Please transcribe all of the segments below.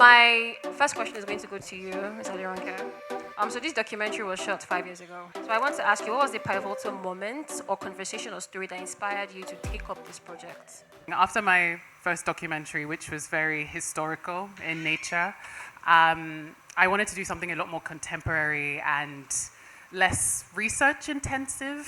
My first question is going to go to you, Ms. Alironke. So this documentary was shot 5 years ago. So I want to ask you, what was the pivotal moment or conversation or story that inspired you to take up this project? After my first documentary, which was very historical in nature, I wanted to do something a lot more contemporary and less research intensive.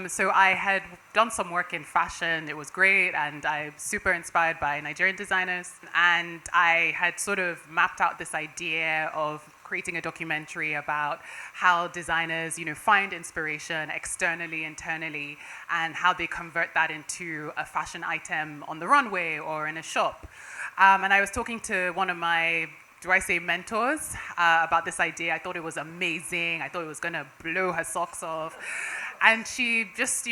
So I had done some work in fashion. It was great, and I'm super inspired by Nigerian designers. And I had sort of mapped out this idea of creating a documentary about how designers, find inspiration externally, internally, and how they convert that into a fashion item on the runway or in a shop. And I was talking to one of my mentors about this idea. I thought it was amazing. I thought it was going to blow her socks off. And she just,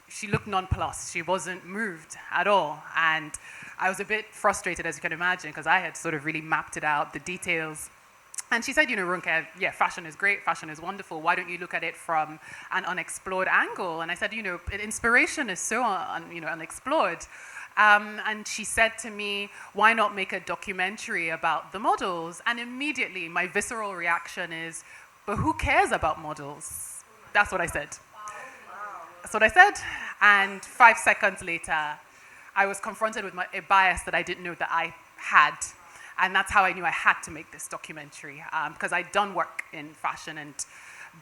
she looked nonplussed. She wasn't moved at all. And I was a bit frustrated, as you can imagine, because I had sort of really mapped it out, the details. And she said, Runke, yeah, fashion is great, fashion is wonderful. Why don't you look at it from an unexplored angle? And I said, inspiration is so unexplored. And she said to me, why not make a documentary about the models? And immediately my visceral reaction is, but who cares about models? That's what I said. That's what I said. And 5 seconds later, I was confronted with a bias that I didn't know that I had. And that's how I knew I had to make this documentary, because I'd done work in fashion, and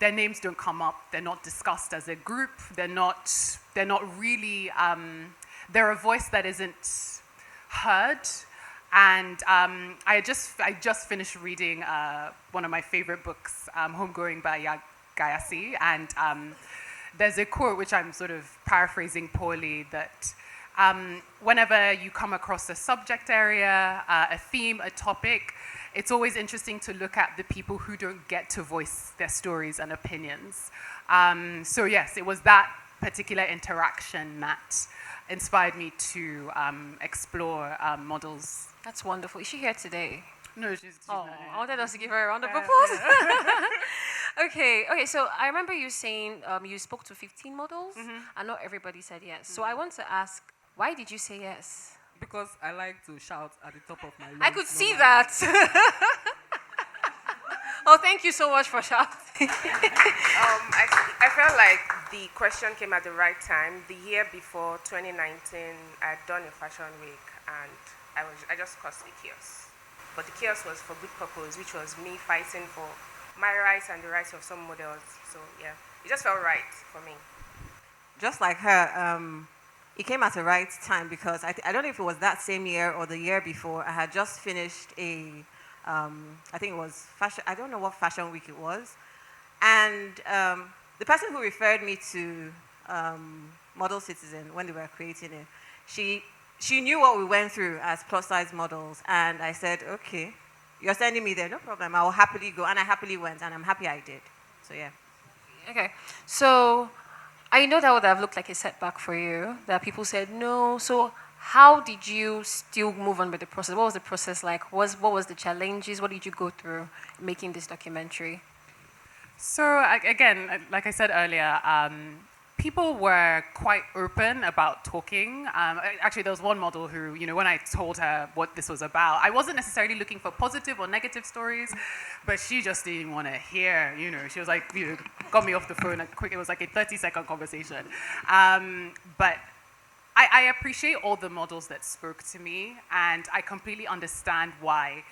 their names don't come up. They're not discussed as a group. They're not really, they're a voice that isn't heard. And I just finished reading one of my favorite books, Homegoing by Gayasi. And there's a quote, which I'm sort of paraphrasing poorly, that whenever you come across a subject area, a theme, a topic, it's always interesting to look at the people who don't get to voice their stories and opinions. So yes, it was that particular interaction that inspired me to explore models. That's wonderful. Is she here today? No, she's Oh, not. I wanted us to give her a round of applause. Okay, so I remember you saying you spoke to 15 models, and not everybody said yes. So I want to ask, why did you say yes? Because I like to shout at the top of my lungs. I could see that. Oh, thank you so much for shouting. I felt like the question came at the right time. The year before, 2019, I had done a fashion week, and I just caused the chaos. But the chaos was for good purpose, which was me fighting for my rights and the rights of some models. So yeah, it just felt right for me. Just like her, it came at the right time, because I don't know if it was that same year or the year before. I had just finished I think it was fashion. I don't know what fashion week it was, and the person who referred me to Model Citizen when they were creating it, she knew what we went through as plus size models, and I said, okay, you're sending me there, no problem. I will happily go, and I happily went, and I'm happy I did. So yeah. Okay, so I know that would have looked like a setback for you, that people said no. So how did you still move on with the process? What was the process like? What was the challenges? What did you go through making this documentary? So again, like I said earlier, people were quite open about talking. Actually, there was one model who, when I told her what this was about, I wasn't necessarily looking for positive or negative stories, but she just didn't want to hear, she was like, got me off the phone quick. It was like a 30-second conversation. But I appreciate all the models that spoke to me, and I completely understand why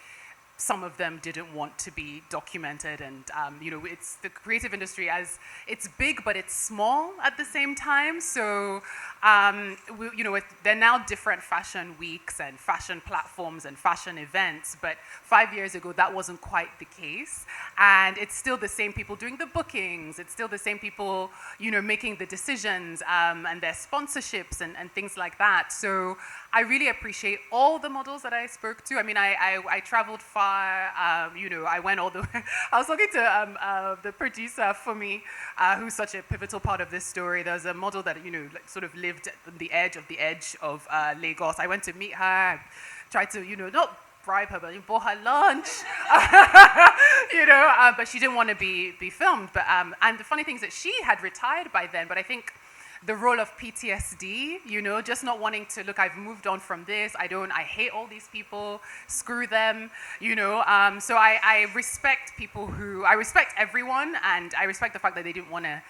some of them didn't want to be documented. And it's the creative industry, as it's big but it's small at the same time. So there are now different fashion weeks and fashion platforms and fashion events, but 5 years ago that wasn't quite the case. And it's still the same people doing the bookings. It's still the same people making the decisions and their sponsorships and things like that. So I really appreciate all the models that I spoke to. I mean, I traveled far. I went all the way. I was talking to the producer for me, who's such a pivotal part of this story. There was a model that sort of lived on the edge of Lagos. I went to meet her. I tried to not bribe her, but bought her lunch. But she didn't want to be filmed. But and the funny thing is that she had retired by then. But I think the role of PTSD, just not wanting to look, I've moved on from this, I hate all these people, screw them, So I respect I respect everyone, and I respect the fact that they didn't want to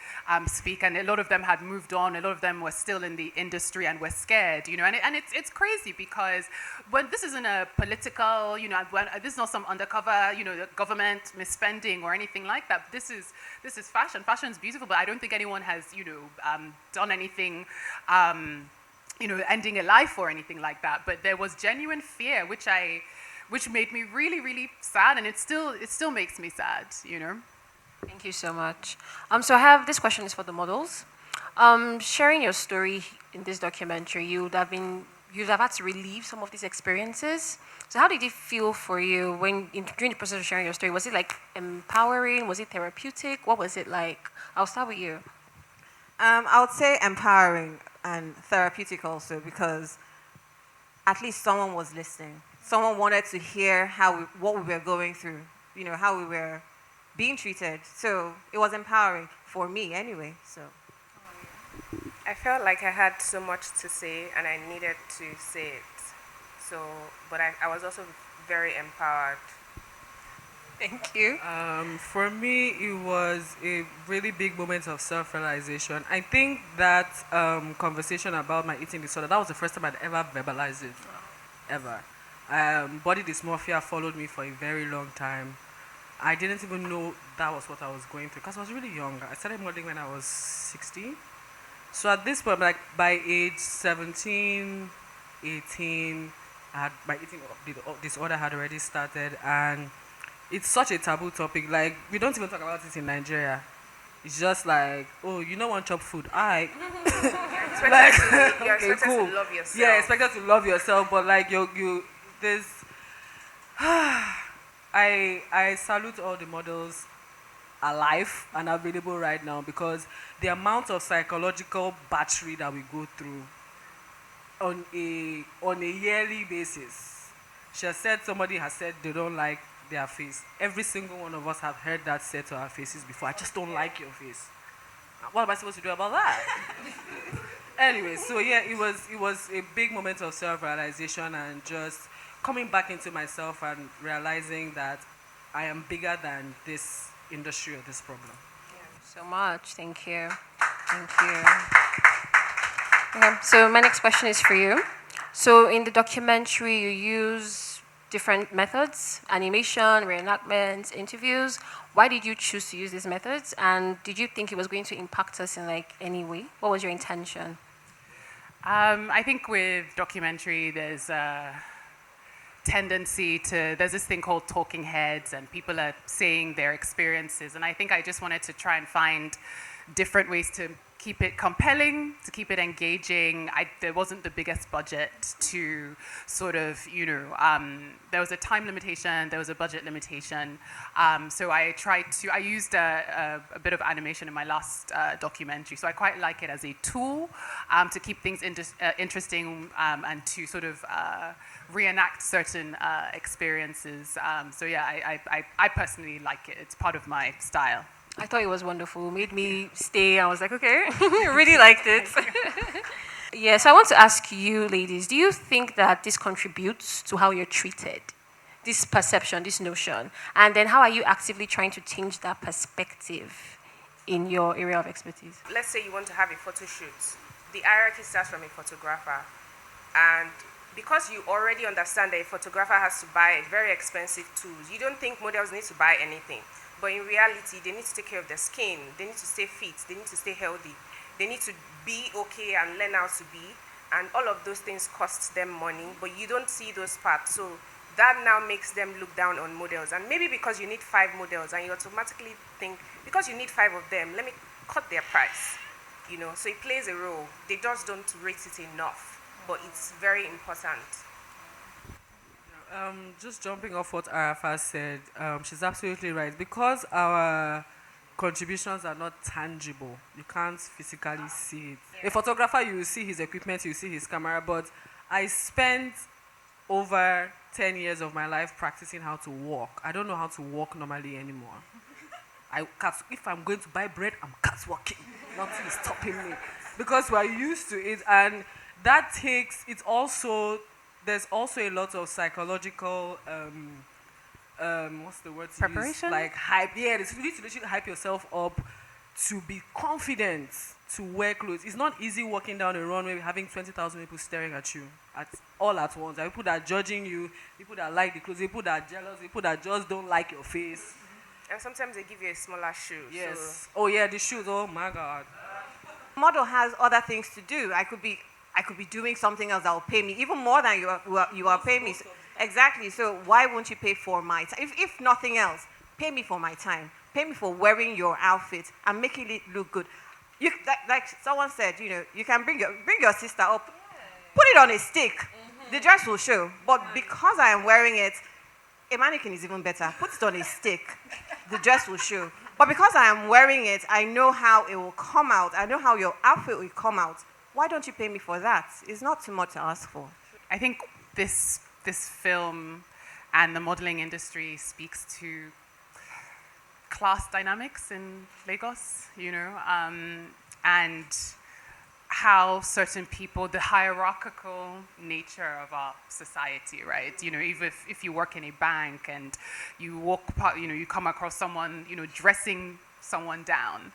speak, and a lot of them had moved on, a lot of them were still in the industry and were scared, and it's crazy because when this isn't a political, this is not some undercover, government misspending or anything like that. This is fashion. Fashion is beautiful, but I don't think anyone has, done anything, ending a life or anything like that. But there was genuine fear, which made me really, really sad, and it still makes me sad, Thank you so much. So I have this question is for the models. Sharing your story in this documentary, you'd have had to relive some of these experiences. So how did it feel for you during the process of sharing your story? Was it like empowering? Was it therapeutic? What was it like? I'll start with you. I would say empowering and therapeutic also, because at least someone was listening. Someone wanted to hear what we were going through, how we were being treated. So it was empowering for me anyway. So I felt like I had so much to say and I needed to say it. So, but I was also very empowered. Thank you. For me, it was a really big moment of self-realization. I think that conversation about my eating disorder, that was the first time I'd ever verbalized it, ever. Body dysmorphia followed me for a very long time. I didn't even know that was what I was going through because I was really young. I started modeling when I was 16. So at this point, like by age 17, 18, my eating disorder had already started, and it's such a taboo topic. Like, we don't even talk about it in Nigeria. It's just like, oh, you don't want chop food. You're expected cool. to love yourself. Yeah, expected to love yourself, but like there's I salute all the models alive and available right now, because the amount of psychological battery that we go through on a yearly basis. Somebody has said they don't like their face. Every single one of us have heard that said to our faces before. I just don't like your face. What am I supposed to do about that? Anyway, so yeah, it was a big moment of self-realization and just coming back into myself and realizing that I am bigger than this industry or this problem. So much. Thank you. Thank you. Okay, so my next question is for you. So in the documentary, you use different methods: animation, reenactments, interviews. Why did you choose to use these methods? And did you think it was going to impact us in any way? What was your intention? I think with documentary, there's there's this thing called talking heads, and people are saying their experiences, and I think I just wanted to try and find different ways to keep it compelling, to keep it engaging. There wasn't the biggest budget to sort of, there was a time limitation, there was a budget limitation. So I used a bit of animation in my last documentary. So I quite like it as a tool to keep things interesting and to sort of reenact certain experiences. So yeah, I personally like it. It's part of my style. I thought it was wonderful. It made me stay. I was like, okay, really liked it. Yeah, so I want to ask you, ladies, do you think that this contributes to how you're treated? This perception, this notion? And then how are you actively trying to change that perspective in your area of expertise? Let's say you want to have a photo shoot. The hierarchy starts from a photographer. And because you already understand that a photographer has to buy very expensive tools, you don't think models need to buy anything. But in reality, they need to take care of their skin. They need to stay fit. They need to stay healthy. They need to be okay and learn how to be. And all of those things cost them money, but you don't see those parts. So that now makes them look down on models. And maybe because you need 5 models and you automatically think, because you need 5 of them, let me cut their price. So it plays a role. They just don't rate it enough, but it's very important. Just jumping off what Arafa said, she's absolutely right. Because our contributions are not tangible, you can't physically see it. Yeah. A photographer, you will see his equipment, you see his camera, but I spent over 10 years of my life practicing how to walk. I don't know how to walk normally anymore. If I'm going to buy bread, I'm catwalking. Nothing is stopping me. because we're used to it, and that takes. It's also there's also a lot of psychological. What's the word to use? Preparation? Like hype. Yeah, you need to literally hype yourself up to be confident to wear clothes. It's not easy walking down a runway having 20,000 people staring at you all at once. There are people that are judging you, people that like the clothes, people that are jealous, people that just don't like your face. And sometimes they give you a smaller shoe. Yes. Oh yeah, the shoes. Oh my God. Model has other things to do. I could be doing something else that will pay me even more than you are paying me. Exactly. So why won't you pay for my time? If nothing else, pay me for my time. Pay me for wearing your outfit and making it look good. Like someone said, you can bring your sister up, put it on a stick. The dress will show. But because I am wearing it, a mannequin is even better. Put it on a stick. The dress will show. But because I am wearing it, I know how it will come out. I know how your outfit will come out. Why don't you pay me for that? It's not too much to ask for. I think this film and the modeling industry speaks to class dynamics in Lagos, and how certain people, the hierarchical nature of our society, right? Even if you work in a bank and you you come across someone, dressing someone down,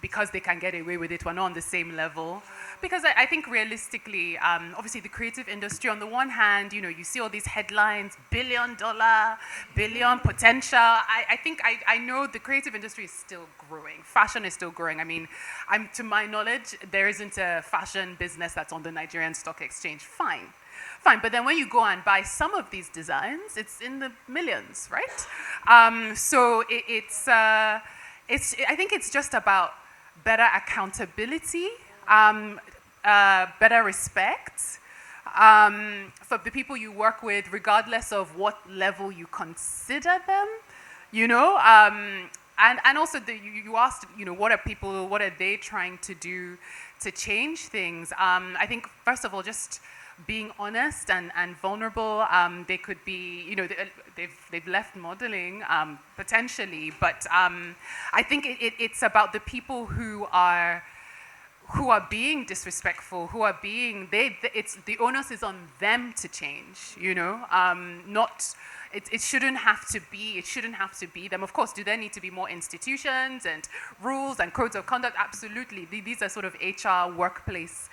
because they can get away with it, we're not on the same level. Because I think realistically, obviously the creative industry, on the one hand, you see all these headlines, $1 billion potential. I think I know the creative industry is still growing. Fashion is still growing. I mean, to my knowledge, there isn't a fashion business that's on the Nigerian Stock Exchange. Fine. But then when you go and buy some of these designs, it's in the millions, right? So I think it's just about better accountability, better respect for the people you work with, regardless of what level you consider them, and also you asked, what are they trying to do to change things? I think, first of all, just being honest and vulnerable. They could be, they've left modeling potentially, but I think it's about the people who are being disrespectful, who are being it's the onus is on them to change. Not. It shouldn't have to be them. Of course, do there need to be more institutions and rules and codes of conduct? Absolutely. These are sort of HR workplace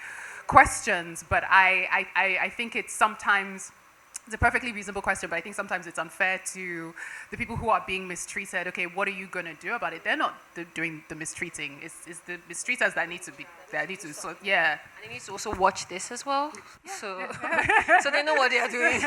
questions, but I think it's sometimes it's a perfectly reasonable question, but I think sometimes it's unfair to the people who are being mistreated. Okay, what are you going to do about it? They're not doing the mistreating. It's the mistreaters that need to. So yeah. And they need to also watch this as well, so so they know what they are doing.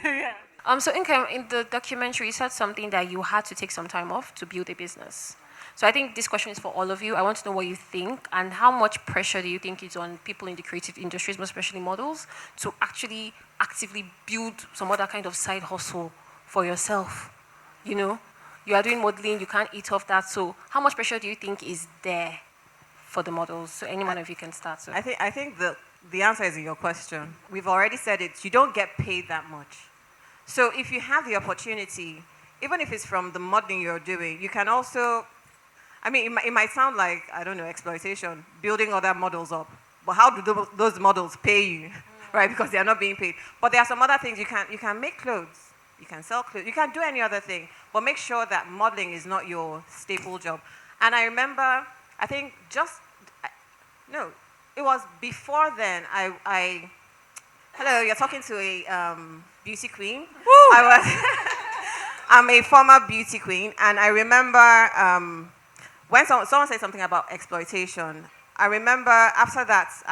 Yeah. So Inkem, in the documentary, you said something that you had to take some time off to build a business. So I think this question is for all of you. I want to know what you think and how much pressure do you think is on people in the creative industries, most especially models, to actually actively build some other kind of side hustle for yourself. You are doing modeling, you can't eat off that. So how much pressure do you think is there for the models? So any one of you can start. So. I think the answer is in your question. We've already said it. You don't get paid that much. So if you have the opportunity, even if it's from the modeling you're doing, you can also, it might sound like, I don't know, exploitation, building other models up. But how do those models pay you, right? Because they are not being paid. But there are some other things. You can make clothes. You can sell clothes. You can do any other thing. But make sure that modeling is not your staple job. And I remember, I think it was before then, hello, you're talking to a beauty queen. Woo! I'm a former beauty queen, and I remember when someone said something about exploitation. I remember after that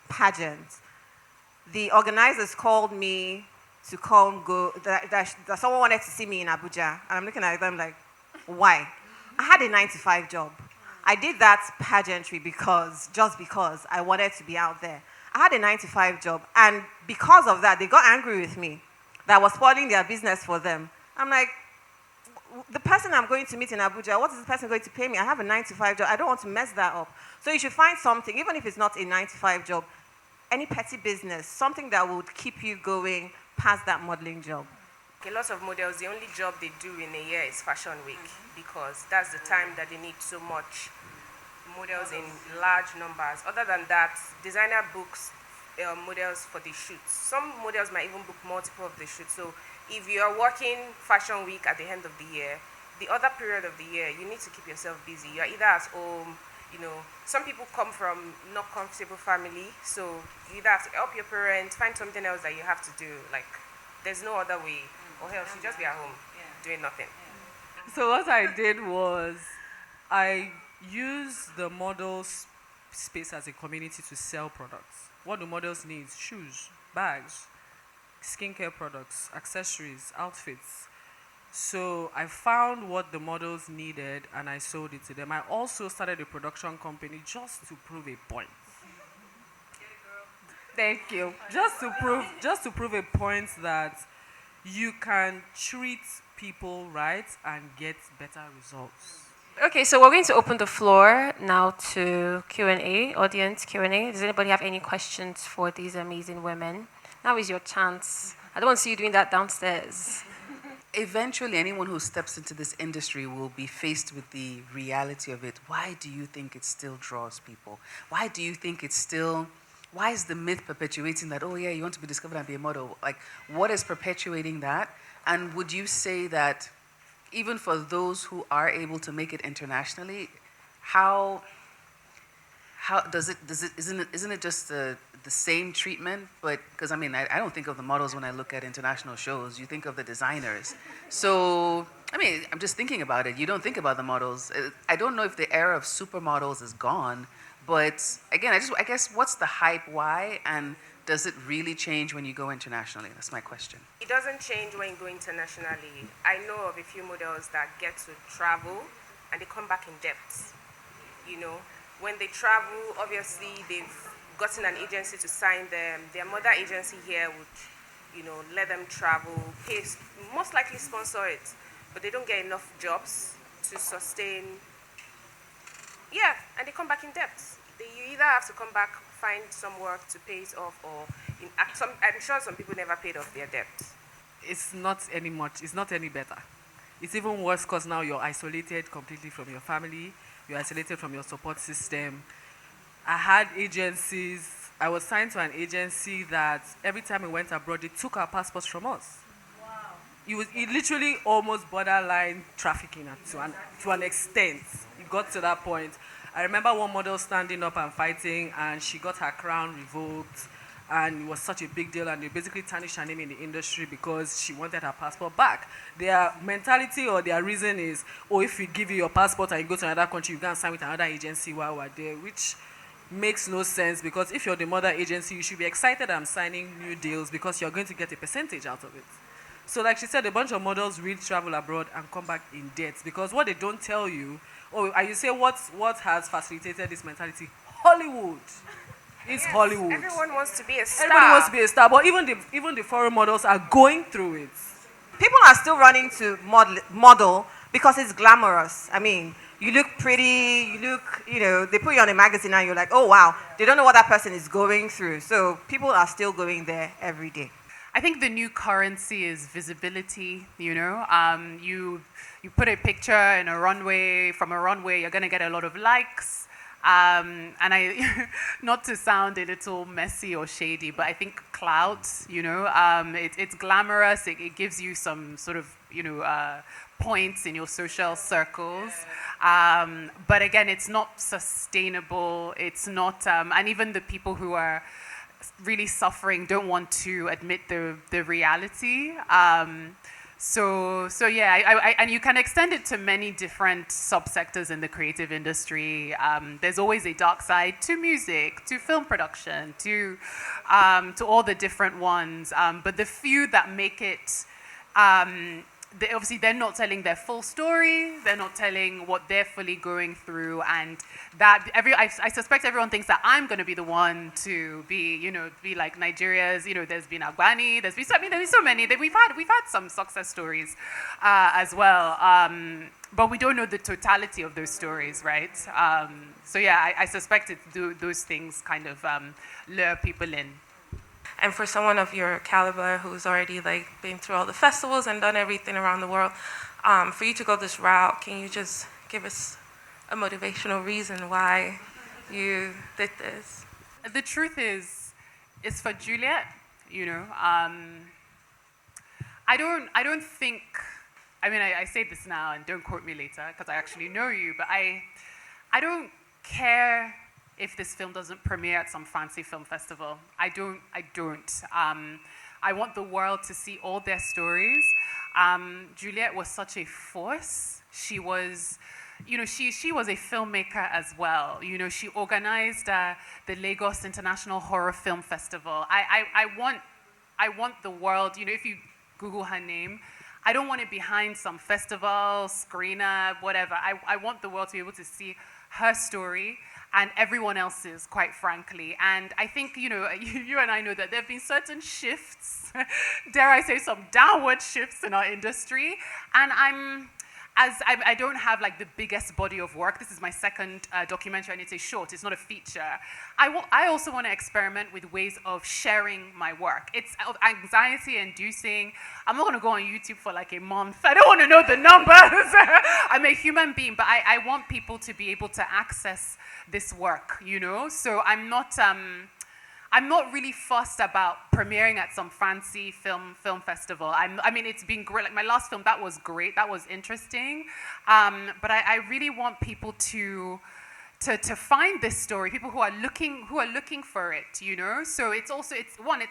pageant, the organizers called me to come go. That someone wanted to see me in Abuja, and I'm looking at them like, why? I had a 9-to-5 job. I did that pageantry just because I wanted to be out there. I had a 9-to-5 job, and because of that, they got angry with me that I was spoiling their business for them. I'm like, the person I'm going to meet in Abuja, what is the person going to pay me? I have a 9-to-5 job. I don't want to mess that up. So you should find something, even if it's not a 9-to-5 job, any petty business, something that would keep you going past that modeling job. A lot of models, the only job they do in a year is Fashion Week, because that's the time that they need so much models in large numbers. Other than that, designer books models for the shoots. Some models might even book multiple of the shoots. So if you are working fashion week at the end of the year, the other period of the year, you need to keep yourself busy. You're either at home, some people come from not comfortable family, so you either have to help your parents, find something else that you have to do. Like, there's no other way. Or else you just be at home doing nothing. So what I did was I used the models space as a community to sell products. What do models need? Shoes, bags, skincare products, accessories, outfits. So I found what the models needed and I sold it to them. I also started a production company just to prove a point. Thank you. Just to prove a point that you can treat people right and get better results. Okay, so we're going to open the floor now to Q&A, audience Q&A. Does anybody have any questions for these amazing women? Now is your chance. I don't want to see you doing that downstairs. Eventually, anyone who steps into this industry will be faced with the reality of it. Why do you think it still draws people? Why is the myth perpetuating that, oh yeah, you want to be discovered and be a model? Like, what is perpetuating that? And would you say that even for those who are able to make it internationally, how isn't it just the same treatment? But because I don't think of the models when I look at international shows. You think of the designers. So I'm just thinking about it. You don't think about the models. I don't know if the era of supermodels is gone, but again, I guess what's the hype? Why? And does it really change when you go internationally? That's my question. It doesn't change when you go internationally. I know of a few models that get to travel and they come back in debt. When they travel, obviously they've gotten an agency to sign them. Their mother agency here would, let them travel, pay, most likely sponsor it, but they don't get enough jobs to sustain. Yeah, and they come back in debt. You either have to come back, find some work to pay it off, or I'm sure some people never paid off their debt. It's not any better. It's even worse because now you're isolated completely from your family. You're isolated from your support system. I had agencies. I was signed to an agency that every time we went abroad, they took our passports from us. Wow. It literally almost borderline trafficking to an extent. It got to that point. I remember one model standing up and fighting, and she got her crown revoked, and it was such a big deal, and they basically tarnished her name in the industry because she wanted her passport back. Their mentality or their reason is, if we give you your passport and you go to another country, you can sign with another agency while we're there, which makes no sense, because if you're the mother agency, you should be excited I'm signing new deals because you're going to get a percentage out of it. So like she said, a bunch of models will travel abroad and come back in debt, because what they don't tell you, and you say what has facilitated this mentality? Hollywood. It's yes, Hollywood. Everyone wants to be a star. Everybody wants to be a star, but even the foreign models are going through it. People are still running to model because it's glamorous. You look pretty, they put you on a magazine and you're like, oh wow, they don't know what that person is going through. So people are still going there every day. I think the new currency is visibility. You put a picture in a runway, from a runway, you're going to get a lot of likes. And not to sound a little messy or shady, but I think clout, it's glamorous. It gives you some sort of, points in your social circles. But again, it's not sustainable. It's not, and even the people who are really suffering don't want to admit the reality. So yeah, and you can extend it to many different subsectors in the creative industry. There's always a dark side to music, to film production, to all the different ones. But the few that make it, they're not telling their full story. They're not telling what they're fully going through, and that I suspect everyone thinks that I'm going to be the one to be like Nigeria's. There's been Agbani. There's been so many. We've had some success stories as well, but we don't know the totality of those stories, right? So yeah, I suspect those things kind of lure people in. And for someone of your caliber who's already been through all the festivals and done everything around the world, for you to go this route, can you just give us a motivational reason why you did this? The truth is, it's for Juliet. You know, I don't think. I mean, I say this now, and don't quote me later because I actually know you. But I don't care if this film doesn't premiere at some fancy film festival. I don't. I want the world to see all their stories. Juliet was such a force. She was, you know, she was a filmmaker as well. You know, she organized the Lagos International Horror Film Festival. I want the world, you know, if you Google her name, I don't want it behind some festival, screener, whatever. I want the world to be able to see her story and everyone else's, quite frankly. And I think, you know, you and I know that there have been certain shifts, dare I say some downward shifts in our industry. And I don't have like the biggest body of work. This is my second documentary, and it's a short. It's not a feature. I also want to experiment with ways of sharing my work. It's anxiety-inducing. I'm not going to go on YouTube for like a month. I don't want to know the numbers. I'm a human being, but I want people to be able to access this work. You know, so I'm not really fussed about premiering at some fancy film festival. I mean, it's been great. Like my last film, that was great. That was interesting. But I really want people to find this story. People who are looking for it. You know. So it's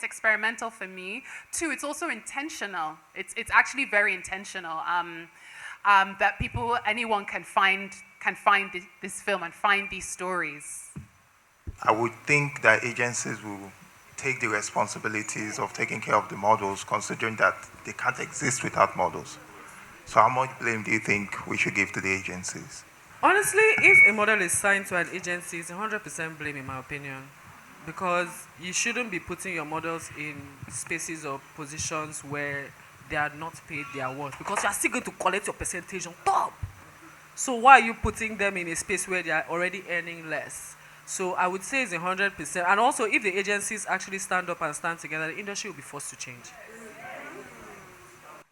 experimental for me. Two, it's also intentional. It's actually very intentional. That anyone can find this film and find these stories. I would think that agencies will take the responsibilities of taking care of the models, considering that they can't exist without models. So how much blame do you think we should give to the agencies? Honestly, if a model is signed to an agency, it's 100% blame, in my opinion. Because you shouldn't be putting your models in spaces or positions where they are not paid their worth. Because you are still going to collect your percentage on top. So why are you putting them in a space where they are already earning less? So I would say it's 100%. And also, if the agencies actually stand up and stand together, the industry will be forced to change.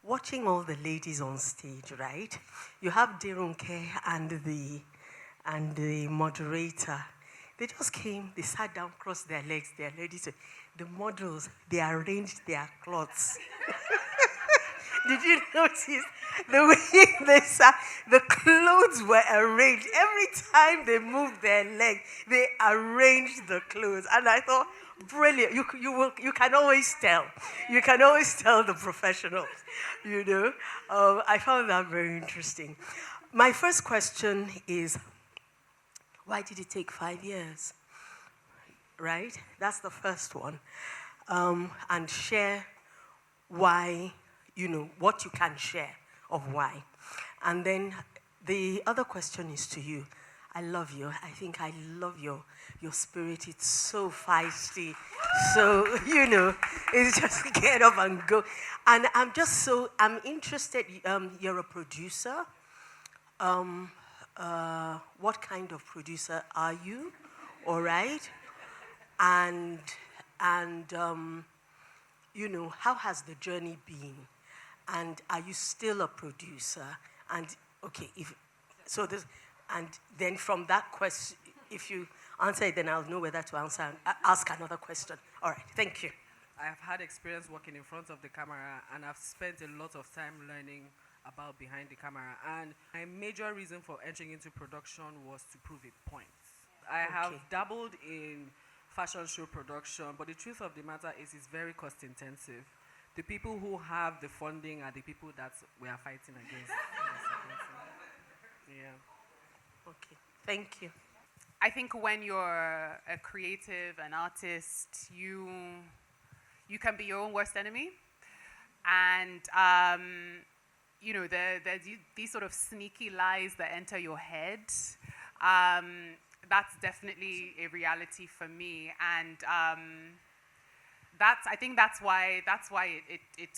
Watching all the ladies on stage, right? You have Derunke and the moderator. They just came, they sat down, crossed their legs, their ladies. The models, they arranged their clothes. Did you notice the way they sat? The clothes were arranged. Every time they moved their leg, they arranged the clothes. And I thought, brilliant. You can always tell. You can always tell the professionals, you know. I found that very interesting. My first question is, why did it take 5 years? Right? That's the first one. And share why, you know, what you can share of why. And then the other question is to you. I love you. I think I love your spirit. It's so feisty. So, you know, it's just get up and go. And I'm interested. You're a producer. What kind of producer are you? All right. And you know, how has the journey been? And are you still a producer? And okay, and then from that question, if you answer it, then I'll know whether to ask another question. All right, thank you. I've had experience working in front of the camera, and I've spent a lot of time learning about behind the camera. And my major reason for entering into production was to prove a point. I have dabbled in fashion show production, but the truth of the matter is it's very cost intensive. The people who have the funding are the people that we are fighting against. Yeah. Okay, thank you. I think when you're a creative, an artist, you can be your own worst enemy. And, you know, there's these sort of sneaky lies that enter your head. That's definitely a reality for me. And I think that's why it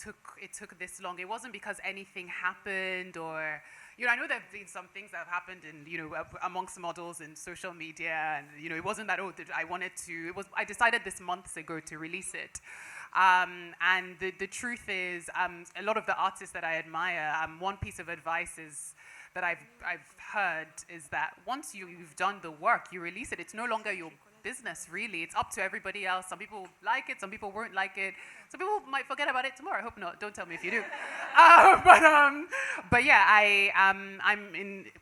took this long. It wasn't because anything happened, or, you know, I know there have been some things that have happened in, you know, amongst models in social media, and, you know, it wasn't that I decided this months ago to release it. And the truth is, a lot of the artists that I admire, one piece of advice is that I've heard is that once you've done the work, you release it. It's no longer your business, really. It's up to everybody else. Some people like it, some people won't like it. Some people might forget about it tomorrow. I hope not. Don't tell me if you do. But yeah,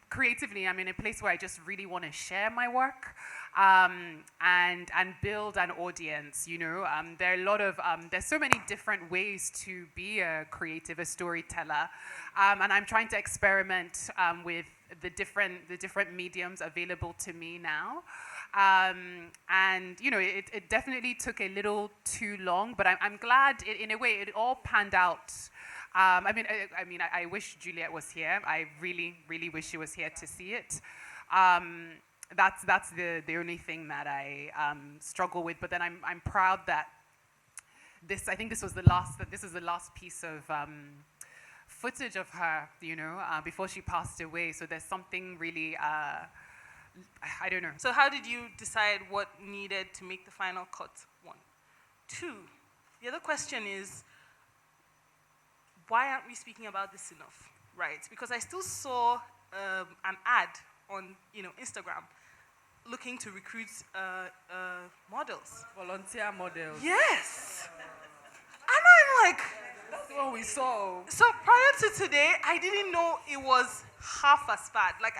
creatively, I'm in a place where I just really want to share my work. And build an audience. There are a lot of there's so many different ways to be a creative, a storyteller, and I'm trying to experiment with the different mediums available to me now. And it definitely took a little too long, but I'm glad in a way it all panned out. I wish Juliet was here. I really, really wish she was here to see it. That's the only thing that I struggle with. But then I'm proud that I think this was the last piece of footage of her, before she passed away. So there's something really, I don't know. So how did you decide what needed to make the final cut? 1. 2, the other question is, why aren't we speaking about this enough, right? Because I still saw an ad on Instagram looking to recruit models. Volunteer models. Yes. And I'm like, That's what we saw. so prior to today, I didn't know it was half as bad. Like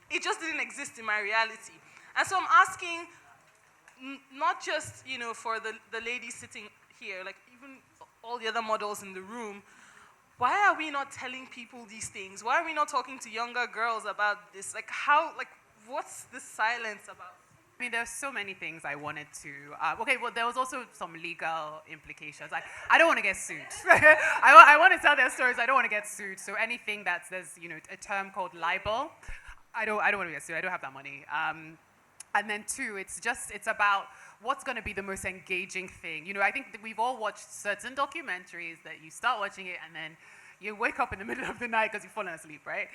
it just didn't exist in my reality. And so I'm asking, not just for the lady sitting here, like even all the other models in the room, why are we not telling people these things? Why are we not talking to younger girls about this? What's this silence about? I mean, there's so many things I wanted to. There was also some legal implications. I don't want to get sued. I want to tell their stories. I don't want to get sued. So anything there's a term called libel. I don't want to get sued. I don't have that money. And then 2, it's about what's going to be the most engaging thing. I think that we've all watched certain documentaries that you start watching it and then you wake up in the middle of the night because you've fallen asleep, right?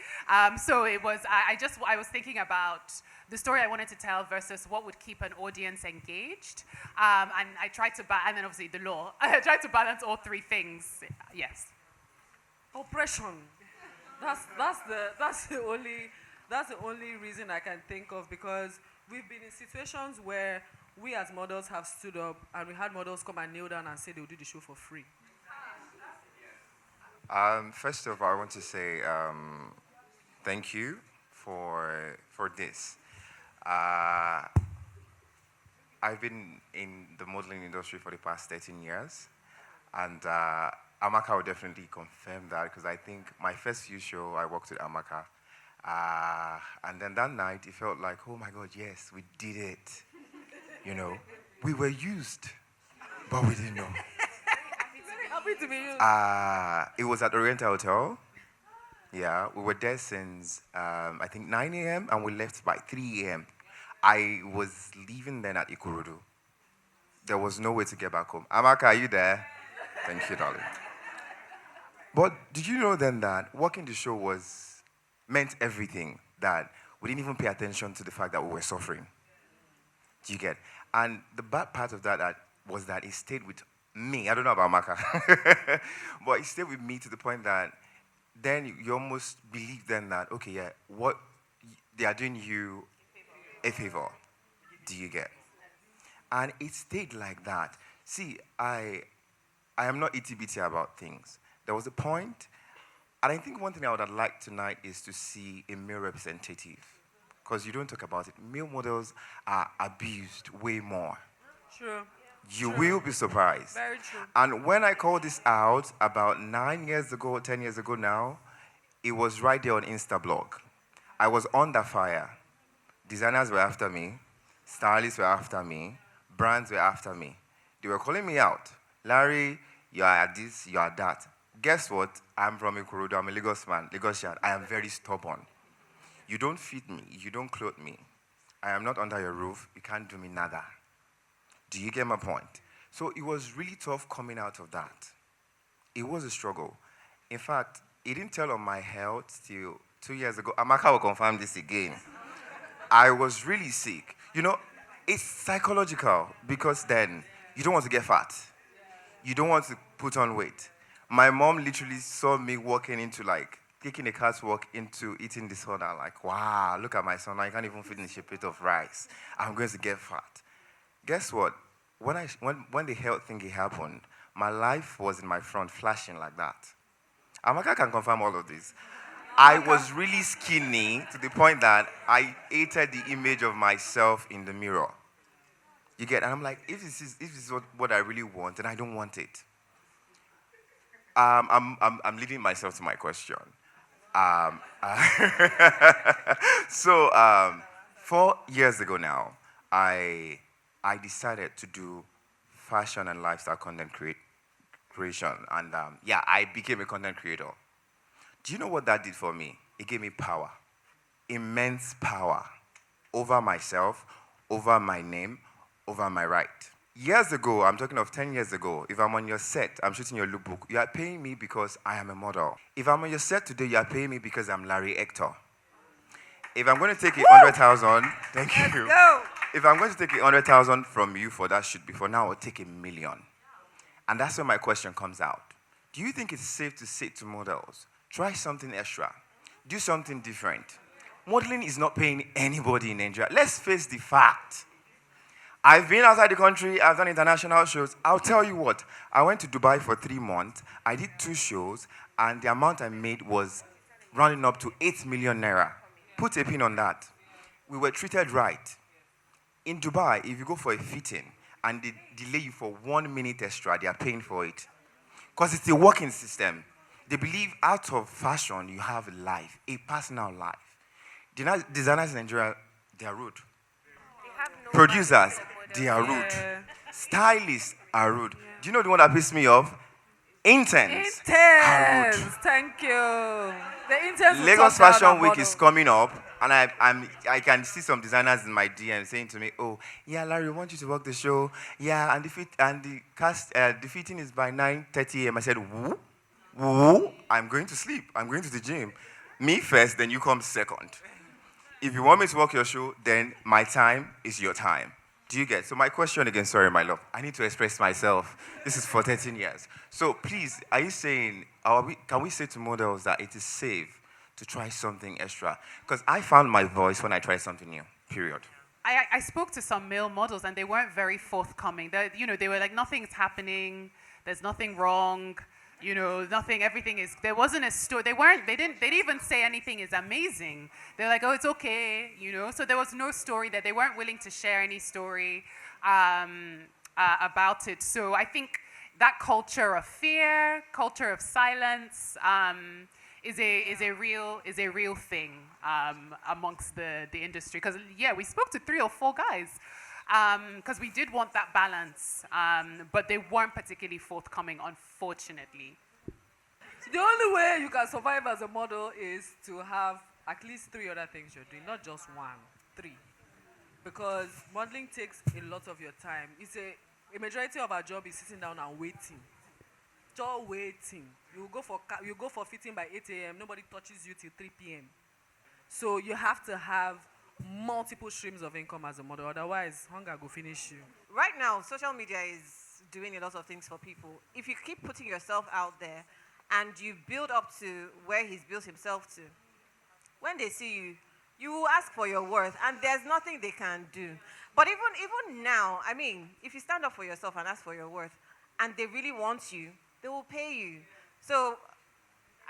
So it was, I was thinking about the story I wanted to tell versus what would keep an audience engaged. And I tried to, and then obviously the law. I tried to balance all 3 things, yes. Oppression. That's the only reason I can think of, because we've been in situations where we as models have stood up and we had models come and kneel down and say they'll do the show for free. First of all, I want to say thank you for this. I've been in the modeling industry for the past 13 years, and Amaka will definitely confirm that, because I think my first few show I worked with Amaka, and then that night it felt like, oh my God, yes, we did it. We were used, but we didn't know. Happy to be used. It was at the Oriental Hotel. Yeah, we were there since I think 9 a.m. and we left by 3 a.m. I was leaving then at Ikorodu. There was no way to get back home. Amaka, are you there? Thank you, darling. But did you know then that working the show meant everything, that we didn't even pay attention to the fact that we were suffering? Do you get? And the bad part of that was that it stayed with me. I don't know about Maka. But it stayed with me to the point that then you almost believe then that, okay, yeah, what they are doing you a favor. Do you get? And it stayed like that. See, I am not itty-bitty about things. There was a point, and I think one thing I would have liked tonight is to see a male representative. Because you don't talk about it. Male models are abused way more. True. You will be surprised. Very true. And when I called this out about 9 years ago, 10 years ago now, it was right there on Instablog. I was under fire. Designers were after me. Stylists were after me. Brands were after me. They were calling me out. Larry, you are this, you are that. Guess what? I'm from Ikorodu. I'm a Lagosian. I am very stubborn. You don't feed me. You don't clothe me. I am not under your roof. You can't do me nada. Do you get my point? So it was really tough coming out of that. It was a struggle. In fact, it didn't tell on my health till 2 years ago. Amaka will confirm this again. I was really sick. It's psychological, because then you don't want to get fat. You don't want to put on weight. My mom literally saw me walking into taking a catwalk into eating disorder. Like, wow, look at my son. I can't even finish a plate of rice. I'm going to get fat. Guess what? When the health thingy happened, my life was in my front flashing like that. Amaka can confirm all of this. I was really skinny to the point that I hated the image of myself in the mirror. You get, and I'm like, if this is what I really want, then I don't want it. I'm leading myself to my question. Um, so 4 years ago now, I decided to do fashion and lifestyle content creation, and yeah, I became a content creator. Do you know what that did for me? It gave me power, immense power over myself, over my name, over my right. Years ago, I'm talking of 10 years ago, if I'm on your set, I'm shooting your lookbook, you are paying me because I am a model. If I'm on your set today, you are paying me because I'm Larry Hector. If I'm going to take 100,000, thank you. Go. If I'm going to take 100,000 from you for that shoot before now, I'll take 1,000,000. And that's where my question comes out. Do you think it's safe to say to models, try something extra, do something different? Modeling is not paying anybody in Nigeria. Let's face the fact. I've been outside the country, I've done international shows. I'll tell you what, I went to Dubai for 3 months, I did 2 shows, and the amount I made was rounding up to 8 million naira. Put a pin on that. We were treated right. In Dubai, if you go for a fitting and they delay you for 1 minute extra, they are paying for it. Because it's a working system. They believe out of fashion, you have a life, a personal life. Designers in Nigeria, they are rude. They have no Producers, money for they are rude. Yeah. Stylists are rude. Do you know the one that pissed me off? Interns are rude. Intense. Thank you. The intense. will Lagos talk down Fashion on Week model. is coming up, and I can see some designers in my DM saying to me, "Oh, yeah, Larry, we want you to work the show. Yeah, and the fitting is by 9:30 a.m." I said, "Woo? I'm going to sleep. I'm going to the gym. Me first, then you come second. If you want me to work your show, then my time is your time." Do you get? So my question again, sorry, my love. I need to express myself. This is for 13 years. So please, are you saying, can we say to models that it is safe to try something extra? Because I found my voice when I tried something new, period. I spoke to some male models and they weren't very forthcoming. They were like, nothing's happening, there's nothing wrong, nothing, everything is, there wasn't a story, they didn't even say anything is amazing. They're like, oh, it's okay, so there was no story that they weren't willing to share any story about it. So I think that culture of fear, culture of silence, is a real thing amongst the industry. Because we spoke to 3 or 4 guys because we did want that balance, but they weren't particularly forthcoming, unfortunately. The only way you can survive as a model is to have at least 3 other things you're doing, not just 1, 3. Because modeling takes a lot of your time. It's a majority of our job is sitting down and waiting. Just waiting. You go for fitting by 8 a.m. Nobody touches you till 3 p.m. So you have to have multiple streams of income as a model. Otherwise, hunger will finish you. Right now, social media is doing a lot of things for people. If you keep putting yourself out there and you build up to where he's built himself to, when they see you, you will ask for your worth, and there's nothing they can do. But even now, I mean, if you stand up for yourself and ask for your worth, and they really want you, they will pay you. So,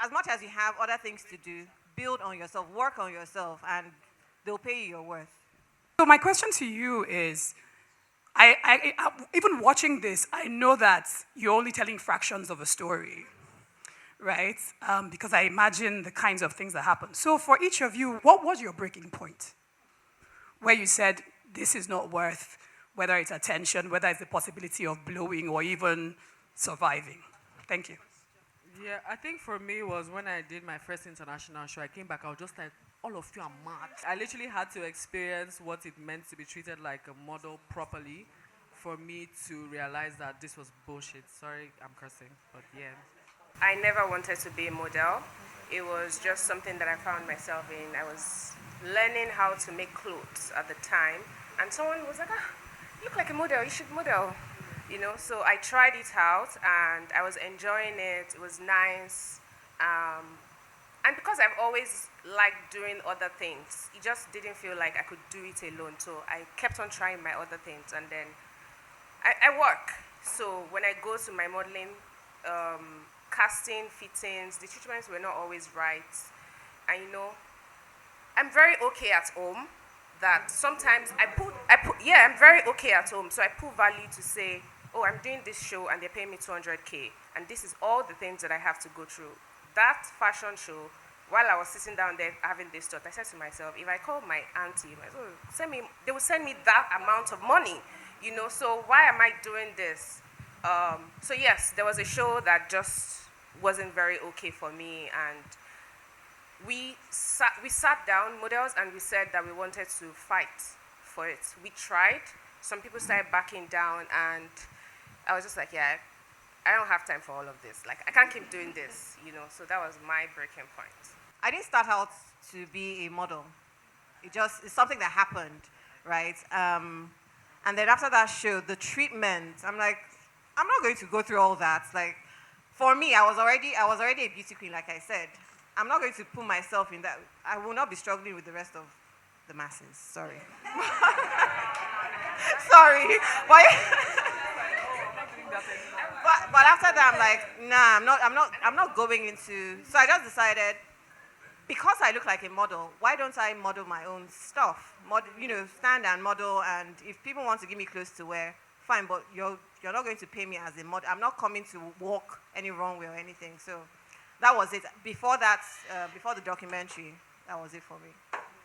as much as you have other things to do, build on yourself, work on yourself, and they'll pay you your worth. So my question to you is, even watching this, I know that you're only telling fractions of a story, right? Because I imagine the kinds of things that happen. So for each of you, what was your breaking point? Where you said, this is not worth, whether it's attention, whether it's the possibility of blowing or even surviving. Thank you. Yeah, I think for me was when I did my first international show. I came back, I was just like, all of you are mad. I literally had to experience what it meant to be treated like a model properly for me to realize that this was bullshit. Sorry, I'm cursing, but yeah. I never wanted to be a model. It was just something that I found myself in. I was learning how to make clothes at the time, and someone was like, you look like a model, you should model. So I tried it out, and I was enjoying it. It was nice. And because I've always liked doing other things, it just didn't feel like I could do it alone. So I kept on trying my other things, and then I work. So when I go to my modeling, casting, fittings, the treatments were not always right. And I'm very okay at home. That sometimes yeah, I'm very okay at home. So I put value to say, oh, I'm doing this show and they're paying me 200K, and this is all the things that I have to go through. That fashion show, while I was sitting down there having this thought, I said to myself, if I call my auntie, they will send me that amount of money, so why am I doing this? So yes, there was a show that just wasn't very okay for me, and we sat down, models, and we said that we wanted to fight for it. We tried. Some people started backing down, and I was just like, yeah, I don't have time for all of this. Like, I can't keep doing this, So that was my breaking point. I didn't start out to be a model. It's something that happened, right? And then after that show, the treatment, I'm like, I'm not going to go through all that. Like, for me, I was already a beauty queen, like I said. I'm not going to put myself in that. I will not be struggling with the rest of the masses. Sorry. Sorry. But after that, I'm like, nah, I'm not going into. So I just decided, because I look like a model, why don't I model my own stuff? Stand and model, and if people want to give me clothes to wear, fine, but you're not going to pay me as a model. I'm not coming to walk any runway or anything. So that was it. Before the documentary, that was it for me.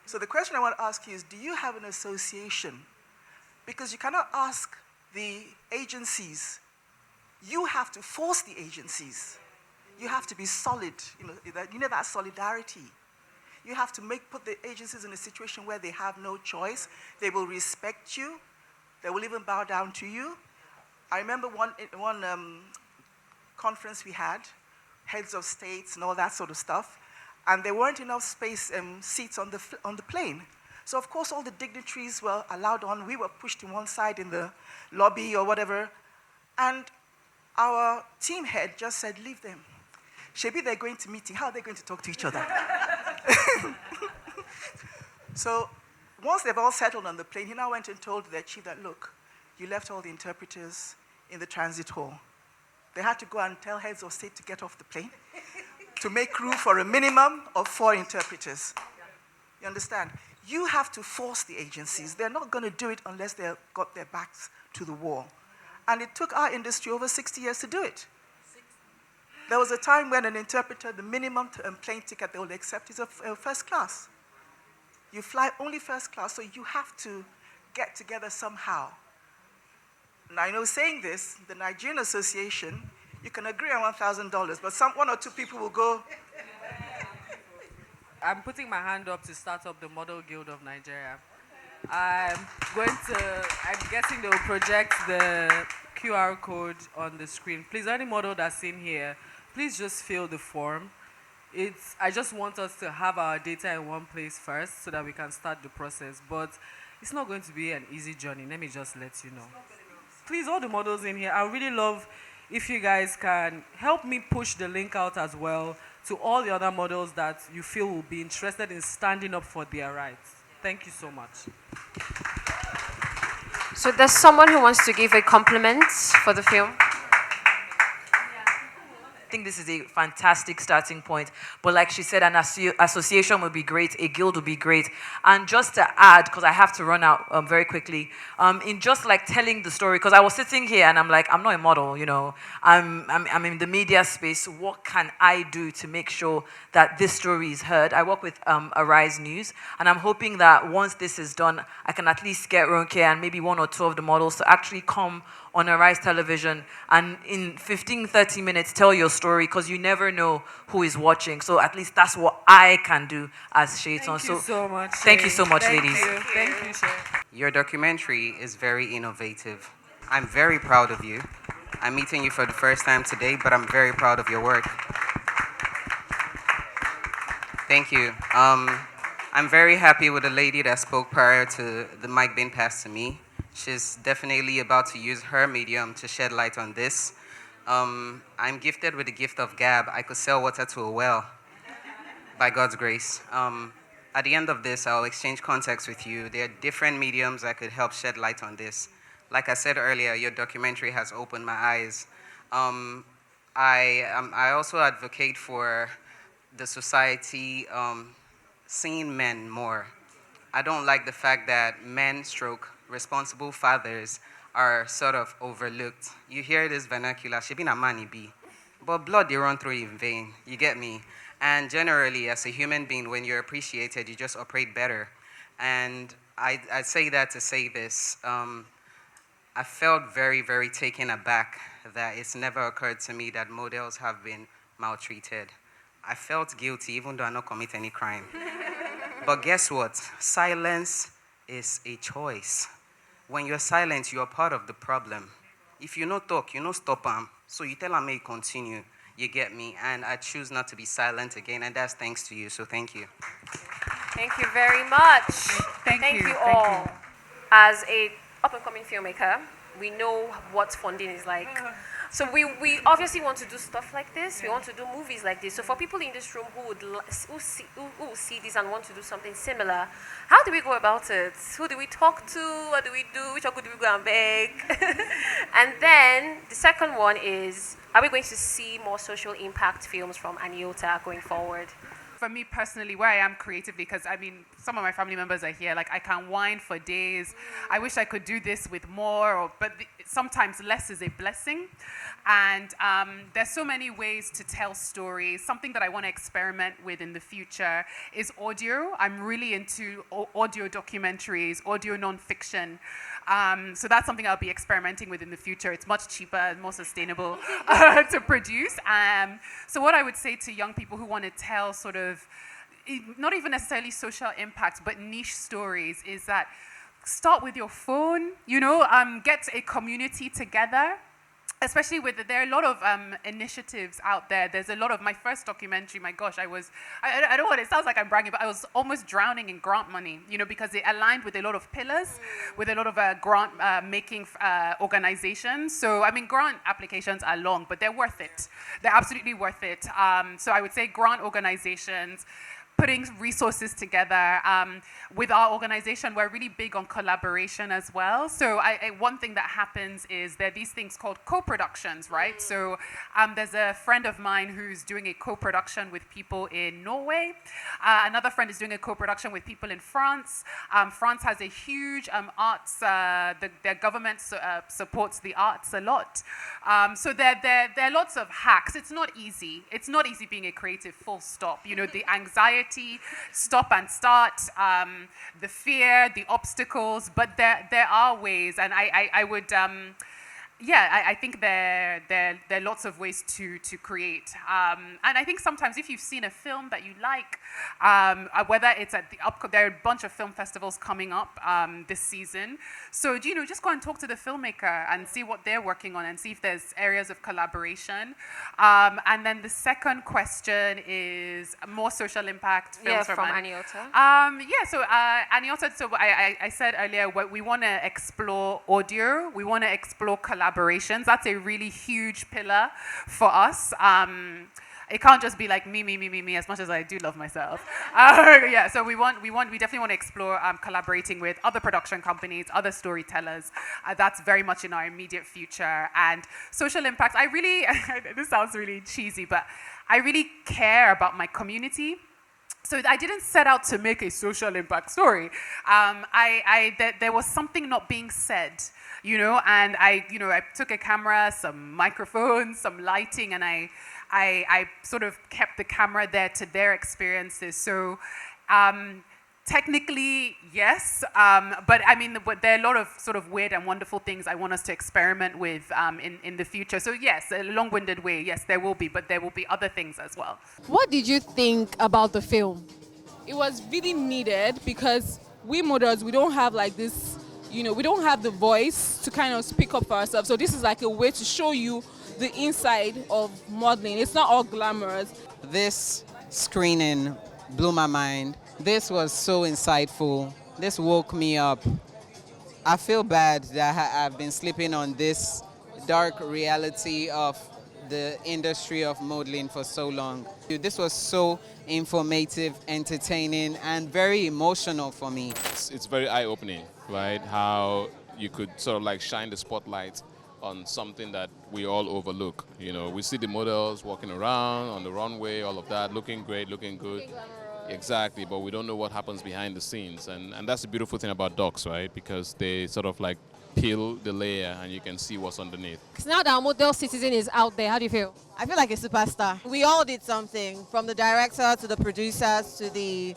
So the question I want to ask you is, do you have an association? Because you cannot ask the agencies. You have to force the agencies. You have to be solid. That solidarity. You have to put the agencies in a situation where they have no choice. They will respect you. They will even bow down to you. I remember one conference we had, heads of states and all that sort of stuff, and there weren't enough seats on the plane. So of course all the dignitaries were allowed on. We were pushed to one side in the lobby or whatever, and our team head just said, leave them. Shebi, they're going to meeting. How are they going to talk to each other? So once they've all settled on the plane, he now went and told their chief that, look, you left all the interpreters in the transit hall. They had to go and tell heads of state to get off the plane to make room for a minimum of 4 interpreters. You understand? You have to force the agencies. They're not going to do it unless they've got their backs to the wall. And it took our industry over 60 years to do it. There was a time when an interpreter, the minimum plane ticket they will accept is a first class. You fly only first class, so you have to get together somehow. And I know, saying this, the Nigerian Association, you can agree on $1,000, but one or two people will go. I'm putting my hand up to start up the Model Guild of Nigeria. I'm guessing they will project the QR code on the screen. Please, any model that's in here, please just fill the form. I just want us to have our data in one place first so that we can start the process. But it's not going to be an easy journey. Let me just let you know. Please, all the models in here, I really love if you guys can help me push the link out as well to all the other models that you feel will be interested in standing up for their rights. Thank you so much. So there's someone who wants to give a compliment for the film. I think this is a fantastic starting point. But like she said, an association would be great, a guild would be great. And just to add, because I have to run out very quickly, in just like telling the story, because I was sitting here and I'm like, I'm not a model, I'm in the media space. What can I do to make sure that this story is heard? I work with Arise News, and I'm hoping that once this is done, I can at least get Ronke and maybe 1 or 2 of the models to actually come on Arise Television and in 15, 30 minutes tell your story, because you never know who is watching. So at least that's what I can do as Shaitan. Thank you so much. Thank you so much, ladies. Thank you, Shay. Your documentary is very innovative. I'm very proud of you. I'm meeting you for the first time today, but I'm very proud of your work. Thank you. I'm very happy with the lady that spoke prior to the mic being passed to me. She's definitely about to use her medium to shed light on this. I'm gifted with the gift of gab. I could sell water to a well. by God's grace. At the end of this, I'll exchange contacts with you. There are different mediums that could help shed light on this. Like I said earlier, your documentary has opened my eyes. Um, I also advocate for the society seeing men more. I don't like the fact that men stroke responsible fathers are sort of overlooked. You hear this vernacular, she been a money be. But blood they run through in vein. You get me? And generally, as a human being, when you're appreciated, you just operate better. And I say that to say this. I felt very, very taken aback that it's never occurred to me that models have been maltreated. I felt guilty even though I not commit any crime. But guess what? Silence is a choice. When you're silent, you are part of the problem. If you no talk, you no stop them. So you tell them, may continue. You get me? And I choose not to be silent again, and that's thanks to you. So thank you. Thank you very much. Thank you. all. As a up-and-coming filmmaker, we know what funding is like. So we obviously want to do stuff like this. We want to do movies like this. So for people in this room who will see this and want to do something similar, how do we go about it? Who do we talk to? What do we do? Which one do we go and beg? And then the second one is, are we going to see more social impact films from Aniota going forward? For me personally, where I am creatively, because I mean, some of my family members are here, like I can whine for days. I wish I could do this with more, but sometimes less is a blessing. And there's so many ways to tell stories. Something that I want to experiment with in the future is audio. I'm really into audio documentaries, audio nonfiction. So that's something I'll be experimenting with in the future. It's much cheaper and more sustainable to produce. So what I would say to young people who want to tell sort of, not even necessarily social impact, but niche stories is that start with your phone, get a community together. Especially there are a lot of initiatives out there. There's a lot of, my first documentary, my gosh, I don't want, it sounds like I'm bragging, but I was almost drowning in grant money, because it aligned with a lot of pillars, with a lot of grant making organizations. So, I mean, grant applications are long, but they're worth it. They're absolutely worth it. So I would say grant organizations, putting resources together. With our organization, we're really big on collaboration as well. So one thing that happens is there are these things called co-productions, right? So there's a friend of mine who's doing a co-production with people in Norway. Another friend is doing a co-production with people in France. France has a huge arts, their government supports the arts a lot. So there are lots of hacks. It's not easy. It's not easy being a creative, full stop. The anxiety, stop and start, the fear, the obstacles, but there are ways, and I would, I think there are lots of ways to create. And I think sometimes if you've seen a film that you like, whether it's at there are a bunch of film festivals coming up this season. So, just go and talk to the filmmaker and see what they're working on and see if there's areas of collaboration. And then the second question is more social impact films from Aniota. Aniota, so I said earlier, we want to explore audio, we want to explore collaborations. That's a really huge pillar for us. It can't just be like me, as much as I do love myself. So we definitely want to explore collaborating with other production companies, other storytellers. That's very much in our immediate future. And social impact, I really, this sounds really cheesy, but I really care about my community. So I didn't set out to make a social impact story. There was something not being said, and I took a camera, some microphones, some lighting, and I sort of kept the camera there to their experiences. So technically, yes, but I mean, there are a lot of sort of weird and wonderful things I want us to experiment with in the future. So yes, a long-winded way, yes, there will be, but there will be other things as well. What did you think about the film? It was really needed because we models, we don't have like this, we don't have the voice to kind of speak up for ourselves. So this is like a way to show you the inside of modeling. It's not all glamorous. This screening blew my mind. This was so insightful. This woke me up. I feel bad that I've been sleeping on this dark reality of the industry of modeling for so long. This was so informative, entertaining, and very emotional for me. It's very eye-opening, right? How you could sort of like shine the spotlight on something that we all overlook. You know, we see the models walking around on the runway, all of that, looking great, looking good. Exactly, but we don't know what happens behind the scenes. And that's the beautiful thing about docs, right? Because they sort of like peel the layer and you can see what's underneath. Now that our model citizen is out there, how do you feel? I feel like a superstar. We all did something, from the director to the producers to the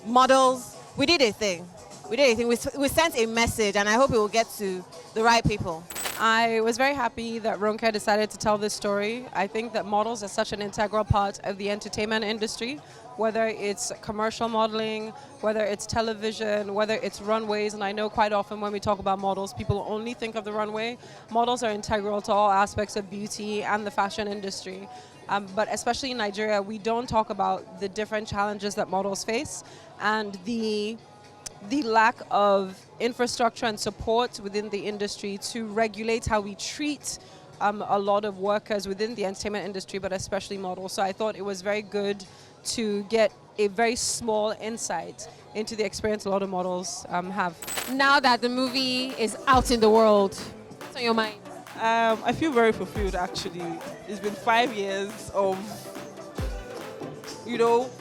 models. We did a thing. We sent a message, and I hope it will get to the right people. I was very happy that Ronke decided to tell this story. I think that models are such an integral part of the entertainment industry, whether it's commercial modeling, whether it's television, whether it's runways. And I know quite often when we talk about models, people only think of the runway. Models are integral to all aspects of beauty and the fashion industry. But especially in Nigeria, we don't talk about the different challenges that models face and the lack of infrastructure and support within the industry to regulate how we treat a lot of workers within the entertainment industry, but especially models. So I thought it was very good to get a very small insight into the experience a lot of models have. Now that the movie is out in the world, what's on your mind? I feel very fulfilled, actually. It's been 5 years of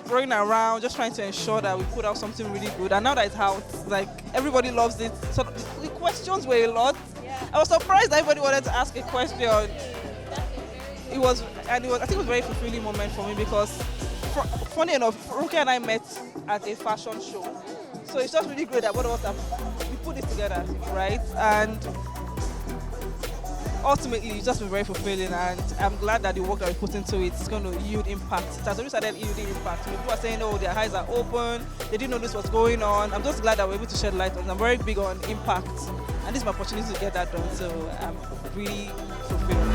running around, just trying to ensure that we put out something really good. And now that it's out, like, everybody loves it. So the questions were a lot. Yeah. I was surprised that everybody wanted to ask a question. I think it was a very fulfilling moment for me because, funny enough, Ruki and I met at a fashion show. So it's just really great that both of us we put it together, right? And ultimately, it's just been very fulfilling, and I'm glad that the work that we put into it is going to yield impact. It has already started yielding impact. People are saying, oh, their eyes are open, they didn't know this was going on. I'm just glad that we're able to shed light on it. I'm very big on impact, and this is my opportunity to get that done, so I'm really fulfilled.